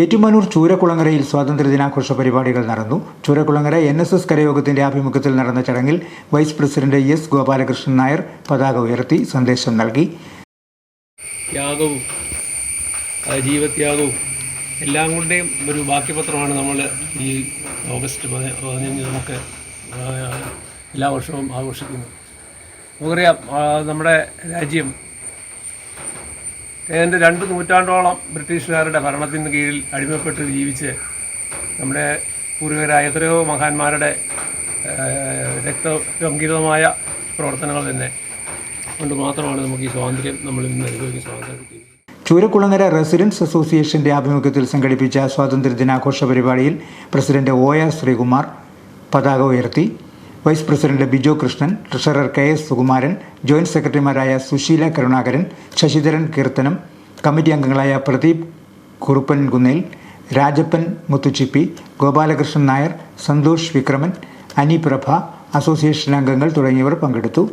ഏറ്റുമാനൂർ ചൂരക്കുളങ്ങരയിൽ സ്വാതന്ത്ര്യദിനാഘോഷ പരിപാടികൾ നടന്നു. ചൂരക്കുളങ്ങര NSS കരയോഗത്തിന്റെ ആഭിമുഖ്യത്തിൽ നടന്ന ചടങ്ങിൽ vice president S. Gopalakrishnan Nair പതാക ഉയർത്തി സന്ദേശം നൽകി. ത്യാഗവും ജീവത്യാഗവും എല്ലാം കൊണ്ടേയും ഒരു ബാക്കിപത്രമാണ് നമ്മൾ ഈ ഓഗസ്റ്റ് 15 നമുക്ക് എല്ലാ വർഷവും ആഘോഷിക്കുന്നത്. നമുക്കറിയാം, നമ്മുടെ രാജ്യം ഏതാണ്ട് 2 നൂറ്റാണ്ടോളം ബ്രിട്ടീഷുകാരുടെ ഭരണത്തിന് കീഴിൽ അടിമപ്പെട്ട് ജീവിച്ച് നമ്മുടെ പൂർവികരായ എത്രയോ മഹാന്മാരുടെ രക്തസംഗീതമായ പ്രവർത്തനങ്ങൾ തന്നെ കൊണ്ട് മാത്രമാണ് നമുക്ക് ഈ സ്വാതന്ത്ര്യം നമ്മളിൽ നിന്ന് അനുഭവിക്കുന്ന സ്വാതന്ത്ര്യം കിട്ടിയത്. ചൂരക്കുളങ്ങര റെസിഡൻസ് അസോസിയേഷന്റെ ആഭിമുഖ്യത്തിൽ സംഘടിപ്പിച്ച സ്വാതന്ത്ര്യദിനാഘോഷ പരിപാടിയിൽ പ്രസിഡന്റ് OR ശ്രീകുമാർ പതാക ഉയർത്തി. Vice president Bijo Krishnan, treasurer KS Sukumaran, joint സെക്രട്ടറിമാരായ സുശീല കരുണാകരൻ, ശശിധരൻ കീർത്തനം, കമ്മിറ്റി അംഗങ്ങളായ പ്രദീപ് കുറുപ്പൻകുന്നേൽ, രാജപ്പൻ മുത്തുച്ചിപ്പി, ഗോപാലകൃഷ്ണൻ നായർ, സന്തോഷ് വിക്രമൻ, അനി പ്രഭ, അസോസിയേഷൻ അംഗങ്ങൾ തുടങ്ങിയവർ പങ്കെടുത്തു.